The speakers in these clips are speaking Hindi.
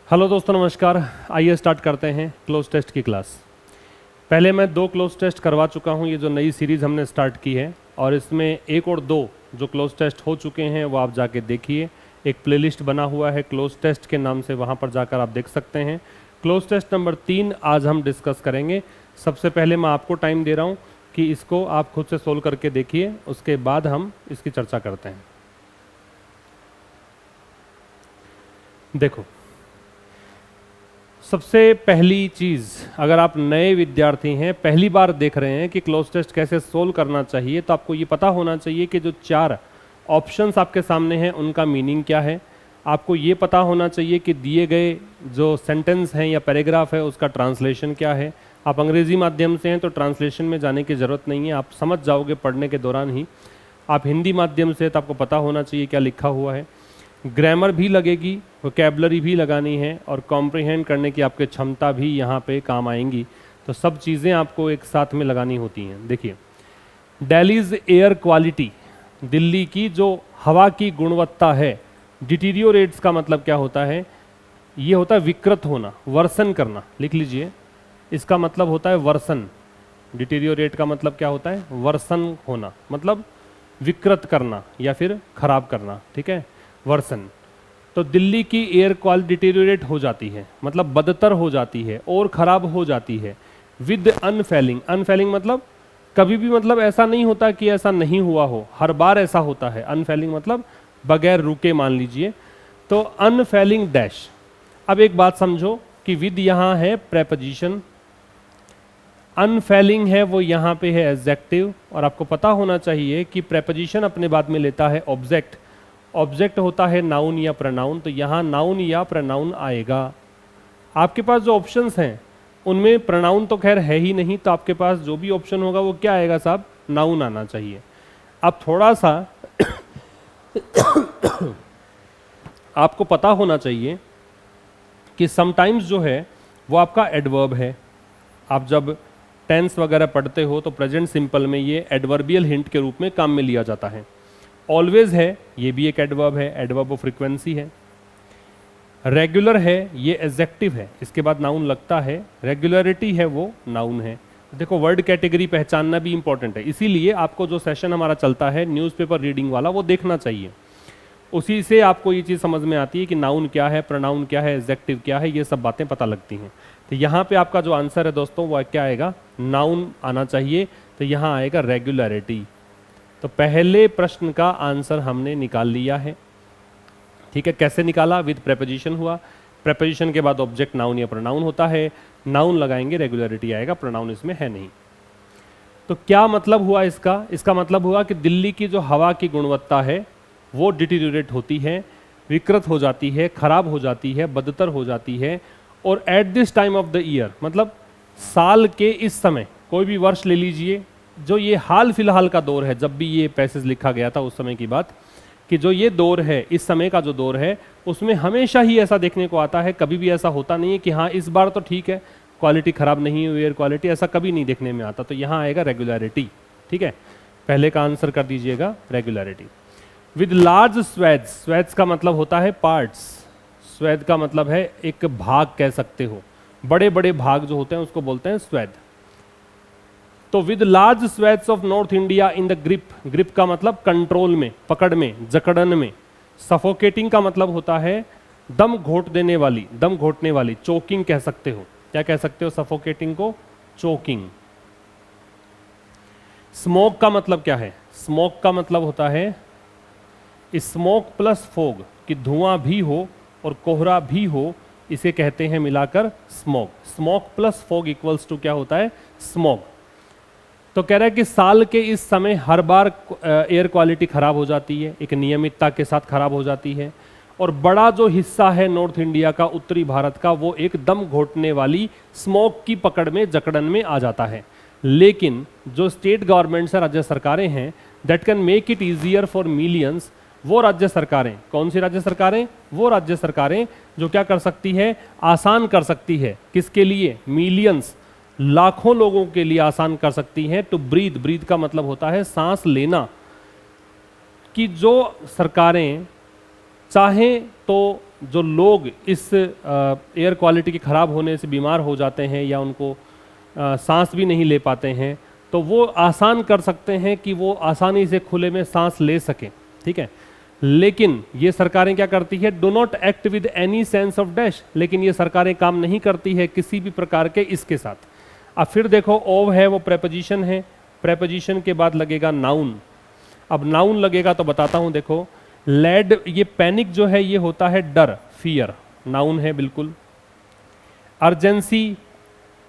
हेलो दोस्तों, नमस्कार। आइए स्टार्ट करते हैं क्लोज टेस्ट की क्लास। पहले मैं 2 क्लोज टेस्ट करवा चुका हूं। ये जो नई सीरीज़ हमने स्टार्ट की है, और इसमें 1 और 2 जो क्लोज टेस्ट हो चुके हैं वो आप जाके देखिए। एक प्लेलिस्ट बना हुआ है क्लोज टेस्ट के नाम से, वहां पर जाकर आप देख सकते हैं। क्लोज टेस्ट नंबर 3 आज हम डिस्कस करेंगे। सबसे पहले मैं आपको टाइम दे रहा हूँ कि इसको आप खुद से सोल्व करके देखिए, उसके बाद हम इसकी चर्चा करते हैं। देखो, सबसे पहली चीज़, अगर आप नए विद्यार्थी हैं, पहली बार देख रहे हैं कि क्लोज टेस्ट कैसे सोल्व करना चाहिए, तो आपको ये पता होना चाहिए कि जो 4 ऑप्शंस आपके सामने हैं उनका मीनिंग क्या है। आपको ये पता होना चाहिए कि दिए गए जो सेंटेंस हैं या पैराग्राफ है उसका ट्रांसलेशन क्या है। आप अंग्रेज़ी माध्यम से हैं तो ट्रांसलेशन में जाने की ज़रूरत नहीं है, आप समझ जाओगे पढ़ने के दौरान ही। आप हिंदी माध्यम से तो आपको पता होना चाहिए क्या लिखा हुआ है। ग्रामर भी लगेगी, वोकैबुलरी भी लगानी है, और कॉम्प्रिहेंड करने की आपकी क्षमता भी यहाँ पे काम आएंगी। तो सब चीज़ें आपको एक साथ में लगानी होती हैं। देखिए, दिल्लीज एयर क्वालिटी, दिल्ली की जो हवा की गुणवत्ता है। डिटीरियोरेट्स का मतलब क्या होता है? ये होता है विकृत होना, वर्सन करना। लिख लीजिए, इसका मतलब होता है वर्सन। डिटीरियोरेट का मतलब क्या होता है? वर्सन होना, मतलब विकृत करना या फिर खराब करना। ठीक है, वर्सन। तो दिल्ली की एयर क्वालिटी डिटेरियोरेट हो जाती है, मतलब बदतर हो जाती है और ख़राब हो जाती है। विद अनफेलिंग, अनफेलिंग मतलब कभी भी, मतलब ऐसा नहीं होता कि ऐसा नहीं हुआ हो, हर बार ऐसा होता है। अनफेलिंग मतलब बगैर रुके, मान लीजिए। तो अनफेलिंग डैश। अब एक बात समझो कि विद यहाँ है प्रेपोजिशन, अनफेलिंग है वो यहाँ पे है एडजेक्टिव, और आपको पता होना चाहिए कि प्रेपोजिशन अपने बाद में लेता है ऑब्जेक्ट। ऑब्जेक्ट होता है नाउन या प्रनाउन, तो यहाँ नाउन या प्रनाउन आएगा। आपके पास जो ऑप्शंस हैं उनमें प्रनाउन तो खैर है ही नहीं, तो आपके पास जो भी ऑप्शन होगा वो क्या आएगा साहब? नाउन आना चाहिए। अब थोड़ा सा आपको पता होना चाहिए कि समटाइम्स जो है वो आपका एडवर्ब है। आप जब टेंस वगैरह पढ़ते हो तो प्रेजेंट सिंपल में ये एडवर्बियल हिंट के रूप में काम में लिया जाता है। ऑलवेज है, ये भी एक एडवर्ब है, एडवर्ब ऑफ फ्रीक्वेंसी है। रेगुलर है, ये एडजेक्टिव है, इसके बाद नाउन लगता है। रेगुलरिटी है वो नाउन है। देखो, वर्ड कैटेगरी पहचानना भी इंपॉर्टेंट है, इसीलिए आपको जो सेशन हमारा चलता है न्यूज़पेपर रीडिंग वाला वो देखना चाहिए। उसी से आपको ये चीज़ समझ में आती है कि नाउन क्या है, प्रोनाउन क्या है, एडजेक्टिव क्या है, ये सब बातें पता लगती हैं। तो यहाँ पे आपका जो आंसर है दोस्तों वो क्या आएगा? नाउन आना चाहिए। तो यहाँ आएगा रेगुलरिटी। तो पहले प्रश्न का आंसर हमने निकाल लिया है। ठीक है, कैसे निकाला? विद प्रेपोजिशन हुआ, प्रेपोजिशन के बाद ऑब्जेक्ट नाउन या प्रोनाउन होता है, नाउन लगाएंगे, रेगुलरिटी आएगा, प्रोनाउन इसमें है नहीं। तो क्या मतलब हुआ इसका? इसका मतलब हुआ कि दिल्ली की जो हवा की गुणवत्ता है वो डिटीरियोरेट होती है, विकृत हो जाती है, खराब हो जाती है, बदतर हो जाती है। और at this time of the year, मतलब साल के इस समय, कोई भी वर्ष ले लीजिए, जो ये हाल फिलहाल का दौर है, जब भी ये पैसेज लिखा गया था उस समय की बात, कि जो ये दौर है, इस समय का जो दौर है, उसमें हमेशा ही ऐसा देखने को आता है। कभी भी ऐसा होता नहीं है कि हाँ इस बार तो ठीक है, क्वालिटी खराब नहीं हुई एयर क्वालिटी, ऐसा कभी नहीं देखने में आता। तो यहाँ आएगा रेगुलरिटी। ठीक है, पहले का आंसर कर दीजिएगा regularity. With large suedes, suedes का मतलब होता है पार्ट्स, स्वेद का मतलब है एक भाग कह सकते हो, बड़े बड़े भाग जो होते हैं उसको बोलते हैं स्वेद। तो with large swathes of north India in the grip, grip का मतलब कंट्रोल में, पकड़ में, जकड़न में। सफोकेटिंग का मतलब होता है दम घोट देने वाली, दम घोटने वाली, चोकिंग कह सकते हो। क्या कह सकते हो सफोकेटिंग को? चोकिंग। स्मोक का मतलब क्या है? स्मोक का मतलब होता है स्मोक प्लस फोग, कि धुआं भी हो और कोहरा भी हो, इसे कहते हैं मिलाकर smoke. Smoke plus fog equals to क्या होता है? स्मोक। तो कह रहा है कि साल के इस समय हर बार एयर क्वालिटी खराब हो जाती है, एक नियमितता के साथ खराब हो जाती है, और बड़ा जो हिस्सा है नॉर्थ इंडिया का, उत्तरी भारत का, वो एक दम घोटने वाली स्मोक की पकड़ में, जकड़न में आ जाता है। लेकिन जो स्टेट गवर्नमेंट्स है, राज्य सरकारें हैं, that can make it easier for millions, वो राज्य सरकारें, कौन सी राज्य सरकारें? वो राज्य सरकारें जो क्या कर सकती है? आसान कर सकती है। किसके लिए? मिलियंस, लाखों लोगों के लिए आसान कर सकती हैं। टू ब्रीथ, ब्रीथ का मतलब होता है सांस लेना, कि जो सरकारें चाहें तो जो लोग इस एयर क्वालिटी के ख़राब होने से बीमार हो जाते हैं या उनको सांस भी नहीं ले पाते हैं, तो वो आसान कर सकते हैं कि वो आसानी से खुले में सांस ले सकें, ठीक है। लेकिन ये सरकारें क्या करती है, do not act with any sense of dash, लेकिन ये सरकारें काम नहीं करती है किसी भी प्रकार के इसके साथ। अब फिर देखो ऑव है वो प्रेपोजिशन है, प्रेपोजिशन के बाद लगेगा नाउन। अब नाउन लगेगा तो बताता हूं, देखो लेड, ये पैनिक जो है ये होता है डर, फियर, नाउन है बिल्कुल। अर्जेंसी,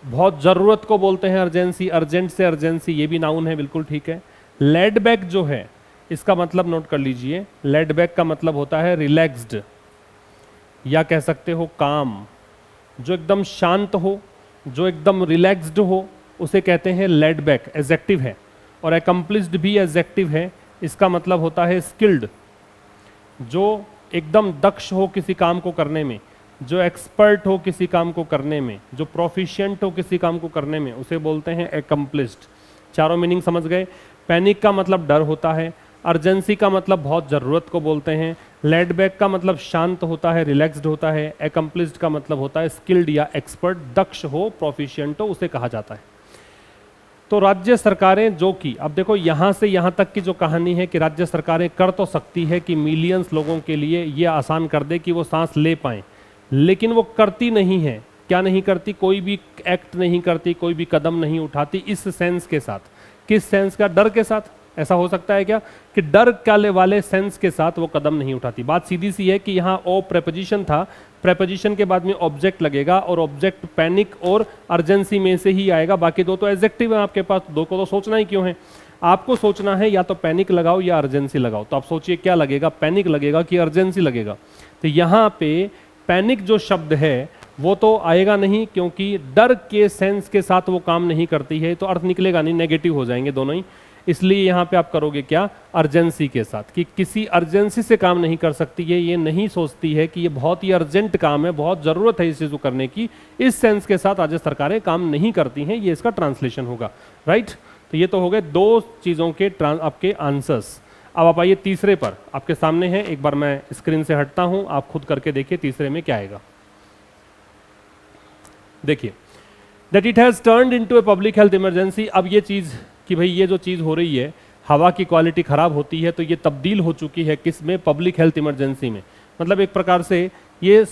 बहुत जरूरत को बोलते हैं अर्जेंसी, अर्जेंट से अर्जेंसी, ये भी नाउन है, बिल्कुल ठीक है। लेड बैक जो है इसका मतलब नोट कर लीजिए, लेड बैक का मतलब होता है रिलैक्स्ड, या कह सकते हो काम, जो एकदम शांत हो, जो एकदम रिलैक्स्ड हो, उसे कहते हैं लेड बैक, एडजेक्टिव है। और एकम्प्लिस्ड भी एडजेक्टिव है, इसका मतलब होता है स्किल्ड, जो एकदम दक्ष हो किसी काम को करने में, जो एक्सपर्ट हो किसी काम को करने में, जो प्रोफिशिएंट हो किसी काम को करने में, उसे बोलते हैं एकम्प्लिस्ड। चारों मीनिंग समझ गए। पैनिक का मतलब डर होता है, अर्जेंसी का मतलब बहुत ज़रूरत को बोलते हैं, लेड बैक का मतलब शांत होता है, रिलैक्स्ड होता है, एकम्प्लिस्ड का मतलब होता है स्किल्ड या एक्सपर्ट, दक्ष हो, प्रोफिशिएंट हो, उसे कहा जाता है। तो राज्य सरकारें जो कि, अब देखो यहाँ से यहाँ तक की जो कहानी है कि राज्य सरकारें कर तो सकती है कि मिलियंस लोगों के लिए ये आसान कर दे कि वो सांस ले पाएँ, लेकिन वो करती नहीं है। क्या नहीं करती? कोई भी एक्ट नहीं करती, कोई भी कदम नहीं उठाती इस सेंस के साथ। किस सेंस का? डर के साथ। ऐसा हो सकता है क्या कि डर काले वाले सेंस के साथ वो कदम नहीं उठाती? बात सीधी सी है कि यहाँ ओ प्रेपोजिशन था, प्रेपोजिशन के बाद में ऑब्जेक्ट लगेगा और ऑब्जेक्ट पैनिक और अर्जेंसी में से ही आएगा, बाकी दो तो एडजेक्टिव है आपके पास, दो को तो सोचना ही क्यों है? आपको सोचना है या तो पैनिक लगाओ या अर्जेंसी लगाओ। तो आप सोचिए क्या लगेगा, पैनिक लगेगा कि अर्जेंसी लगेगा? तो यहाँ पे पैनिक जो शब्द है वो तो आएगा नहीं, क्योंकि डर के सेंस के साथ वो काम नहीं करती है, तो अर्थ निकलेगा नहीं, नेगेटिव हो जाएंगे दोनों ही। इसलिए यहाँ पे आप करोगे क्या? अर्जेंसी के साथ, कि किसी अर्जेंसी से काम नहीं कर सकती है, ये नहीं सोचती है कि ये बहुत ही अर्जेंट काम है, बहुत ज़रूरत है इस चीज़ को करने की, इस सेंस के साथ राज्य सरकारें काम नहीं करती हैं। ये इसका ट्रांसलेशन होगा, राइट। तो ये तो हो गए दो चीज़ों के आपके आंसर्स। अब आप आइए तीसरे पर, आपके सामने है, एक बार मैं स्क्रीन से हटता हूँ, आप खुद करके देखिए तीसरे में क्या आएगा। देखिए, that it has turned into a public health emergency. अब ये चीज़ कि भाई ये जो चीज़ हो रही है, हवा की क्वालिटी ख़राब होती है, तो ये तब्दील हो चुकी है किस में? पब्लिक हेल्थ इमरजेंसी में। मतलब एक प्रकार से ये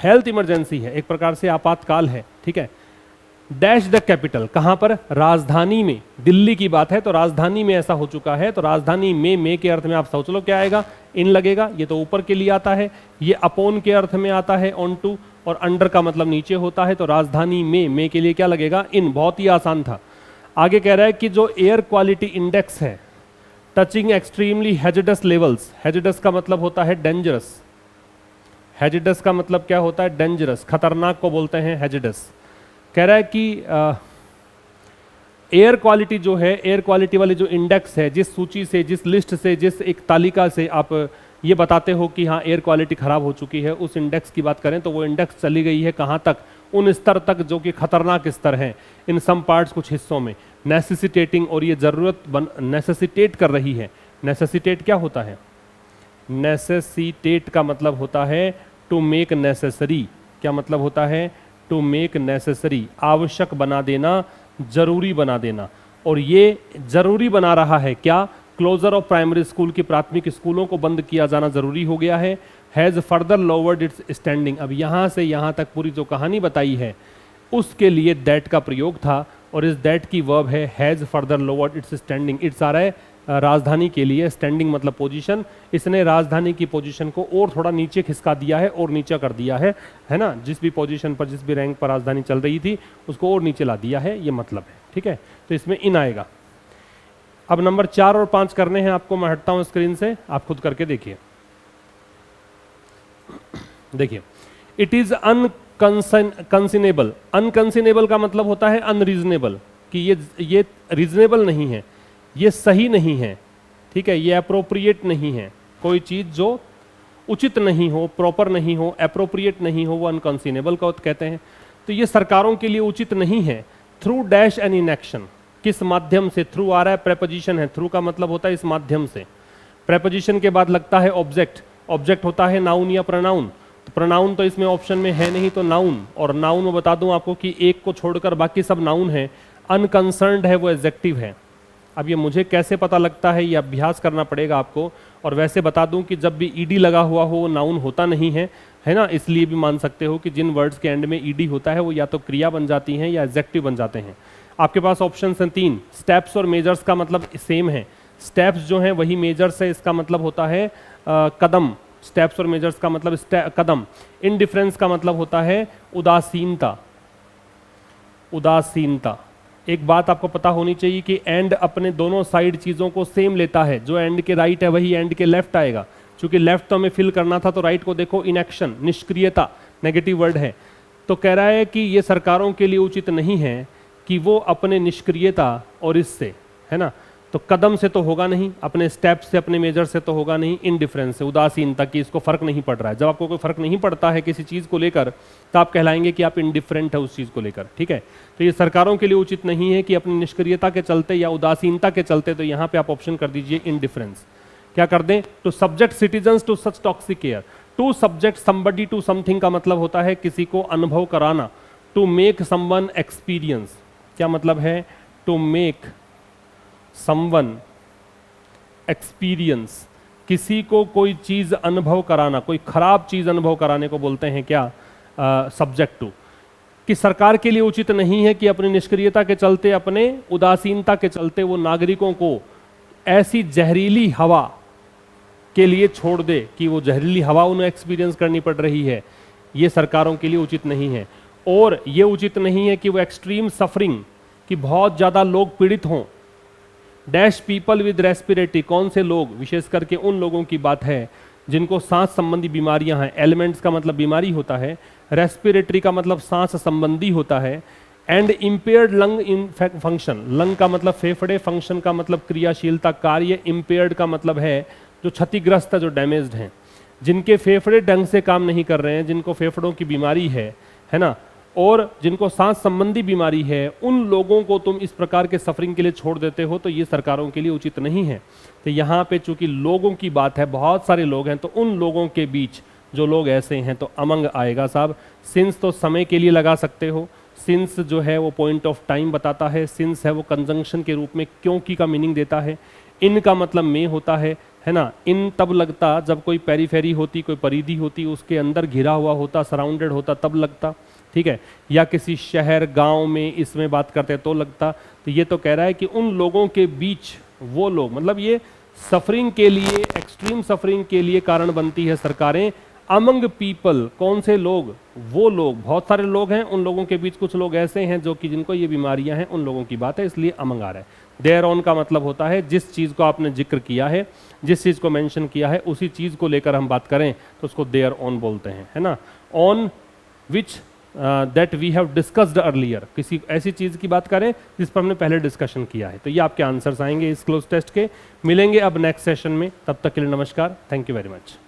हेल्थ इमरजेंसी है, एक प्रकार से आपातकाल है, ठीक है। डैश द कैपिटल, कहाँ पर? राजधानी में। दिल्ली की बात है तो राजधानी में ऐसा हो चुका है, तो राजधानी में के अर्थ में आप सोच लो क्या आएगा? इन लगेगा। ये तो ऊपर के लिए आता है, ये अपॉन के अर्थ में आता है, ऑन टू, और अंडर का मतलब नीचे होता है, तो राजधानी में के लिए क्या लगेगा? इन। बहुत ही आसान था। आगे कह रहा है कि जो एयर क्वालिटी इंडेक्स है touching extremely hazardous levels, hazardous का मतलब होता है डेंजरस, हैजर्डस का मतलब क्या होता है? डेंजरस, खतरनाक को बोलते हैं हैजर्डस। कह रहा है कि एयर क्वालिटी जो है, एयर क्वालिटी वाली जो इंडेक्स है, जिस सूची से, जिस लिस्ट से, जिस एक तालिका से आप ये बताते हो कि हाँ एयर क्वालिटी खराब हो चुकी है, उस इंडेक्स की बात करें तो वो इंडेक्स चली गई है कहाँ तक? उन स्तर तक जो कि खतरनाक स्तर हैं, इन सम पार्ट्स, कुछ हिस्सों में, नेसेसिटेटिंग, और ये ज़रूरत नेसेसिटेट कर रही है। नेसेसिटेट क्या होता है? नेसेसिटेट का मतलब होता है टू मेक नेसेसरी। क्या मतलब होता है? टू मेक नेसेसरी, आवश्यक बना देना, जरूरी बना देना। और ये जरूरी बना रहा है क्या? क्लोजर ऑफ प्राइमरी स्कूल की प्राथमिक स्कूलों को बंद किया जाना जरूरी हो गया है। Has further lowered its standing, अब यहाँ से यहाँ तक पूरी जो कहानी बताई है उसके लिए दैट का प्रयोग था, और इस दैट की वर्ब है has further lowered its standing. Its आ रहा है राजधानी के लिए, स्टैंडिंग मतलब पोजीशन, इसने राजधानी की पोजीशन को और थोड़ा नीचे खिसका दिया है, और नीचे कर दिया है ना। जिस भी पोजीशन पर, जिस भी रैंक पर राजधानी चल रही थी उसको और नीचे ला दिया है, ये मतलब है, ठीक है। तो इसमें इन आएगा। अब नंबर 4 और 5 करने हैं आपको, मैं हटता हूं स्क्रीन से, आप खुद करके देखिए। देखिए, इट इज अनकंसिनेबल। अनकंसिनेबल का मतलब होता है अनरीजनेबल, कि ये रीजनेबल नहीं है, ये सही नहीं है, ठीक है, ये अप्रोप्रिएट नहीं है। कोई चीज जो उचित नहीं हो, प्रॉपर नहीं हो, अप्रोप्रिएट नहीं हो, वो अनकंसिनेबल को कहते हैं। तो ये सरकारों के लिए उचित नहीं है। थ्रू डैश एन इनएक्शन, किस माध्यम से? थ्रू आ रहा है, प्रेपोजिशन है, थ्रू का मतलब होता है इस माध्यम से। प्रेपोजिशन के बाद लगता है ऑब्जेक्ट, ऑब्जेक्ट होता है नाउन या प्रोनाउन, तो प्रोनाउन तो इसमें ऑप्शन में है नहीं, तो नाउन, और नाउन में बता दूं आपको कि एक को छोड़कर बाकी सब नाउन है। अनकंसर्न्ड है वो एडजेक्टिव है। अब ये मुझे कैसे पता लगता है, ये अभ्यास करना पड़ेगा आपको। और वैसे बता दूं कि जब भी ईडी लगा हुआ हो वो नाउन होता नहीं है, है ना। इसलिए भी मान सकते हो कि जिन वर्ड्स के एंड में ईडी होता है वो या तो क्रिया बन जाती हैं या एडजेक्टिव बन जाते हैं। आपके पास ऑप्शन हैं 3। स्टेप्स और मेजर्स का मतलब सेम है। स्टेप्स जो हैं वही मेजर्स है, इसका मतलब होता है कदम। स्टेप्स और मेजर्स का मतलब कदम। इनडिफरेंस का मतलब होता है उदासीनता। उदासीनता। एक बात आपको पता होनी चाहिए कि एंड अपने दोनों साइड चीज़ों को सेम लेता है। जो एंड के राइट है वही एंड के लेफ्ट आएगा। चूंकि लेफ्ट तो हमें फिल करना था, तो राइट को देखो, इनएक्शन, निष्क्रियता, नेगेटिव वर्ड है। तो कह रहा है कि ये सरकारों के लिए उचित नहीं है कि वो अपने निष्क्रियता और इससे, है ना, तो कदम से तो होगा नहीं, अपने स्टेप से, अपने मेजर से तो होगा नहीं, इनडिफरेंस से, उदासीनता की, इसको फर्क नहीं पड़ रहा है। जब आपको कोई फर्क नहीं पड़ता है किसी चीज़ को लेकर, तो आप कहलाएंगे कि आप इनडिफरेंट है उस चीज़ को लेकर, ठीक है। तो ये सरकारों के लिए उचित नहीं है कि अपनी निष्क्रियता के चलते या उदासीनता के चलते, तो यहाँ पे आप ऑप्शन कर दीजिए इनडिफरेंस। क्या कर दें, to subject citizens to such toxic air. To subject somebody to something का मतलब होता है किसी को अनुभव कराना। टू मेक समवन एक्सपीरियंस, क्या मतलब है, टू मेक समवन एक्सपीरियंस, किसी को कोई चीज अनुभव कराना, कोई खराब चीज अनुभव कराने को बोलते हैं क्या, सब्जेक्ट टू। कि सरकार के लिए उचित नहीं है कि अपनी निष्क्रियता के चलते, अपने उदासीनता के चलते वो नागरिकों को ऐसी जहरीली हवा के लिए छोड़ दे कि वो जहरीली हवा उन्हें एक्सपीरियंस करनी पड़ रही है। ये सरकारों के लिए उचित नहीं है। और ये उचित नहीं है कि वो एक्सट्रीम सफरिंग, कि बहुत ज़्यादा लोग पीड़ित हों। डैश पीपल विद रेस्पिरेटरी, कौन से लोग, विशेष करके उन लोगों की बात है जिनको सांस संबंधी बीमारियां हैं। एलिमेंट्स का मतलब बीमारी होता है, रेस्पिरेटरी का मतलब सांस संबंधी होता है। And impaired lung in function, lung का मतलब फेफड़े, फंक्शन का मतलब क्रियाशीलता, कार्य। इम्पेयर्ड का मतलब है जो क्षतिग्रस्त है, जो डैमेज्ड हैं, जिनके फेफड़े ढंग से काम नहीं कर रहे हैं, जिनको फेफड़ों की बीमारी है ना, और जिनको सांस संबंधी बीमारी है, उन लोगों को तुम इस प्रकार के सफरिंग के लिए छोड़ देते हो, तो ये सरकारों के लिए उचित नहीं है। तो यहाँ पे चूंकि लोगों की बात है, बहुत सारे लोग हैं, तो उन लोगों के बीच जो लोग ऐसे हैं, तो अमंग आएगा साहब। सिंस तो समय के लिए लगा सकते हो, सिंस जो है वो पॉइंट ऑफ टाइम बताता है, सिंस है वो कंजंक्शन के रूप में क्योंकि का मीनिंग देता है। इन का मतलब में होता है ना। इन तब लगता जब कोई पेरीफेरी होती, कोई परिधि होती, उसके अंदर घिरा हुआ होता, सराउंडेड होता, तब लगता, ठीक है। या किसी शहर गांव में इसमें बात करते तो लगता। तो ये तो कह रहा है कि उन लोगों के बीच वो लोग, मतलब ये सफरिंग के लिए, एक्सट्रीम सफरिंग के लिए कारण बनती है सरकारें। अमंग पीपल, कौन से लोग, वो लोग, बहुत सारे लोग हैं, उन लोगों के बीच कुछ लोग ऐसे हैं जो कि जिनको ये बीमारियां हैं, उन लोगों की बात है, इसलिए अमंग आ रहा है। देयर ऑन का मतलब होता है जिस चीज़ को आपने जिक्र किया है, जिस चीज़ को मेंशन किया है, उसी चीज़ को लेकर हम बात करें तो उसको देयर ऑन बोलते हैं, है ना। On which that we have discussed earlier, किसी ऐसी चीज़ की बात करें जिस पर हमने पहले डिस्कशन किया है। तो ये आपके आंसर्स आएंगे इस क्लोज टेस्ट के। मिलेंगे अब नेक्स्ट सेशन में, तब तक के लिए नमस्कार, थैंक यू वेरी मच।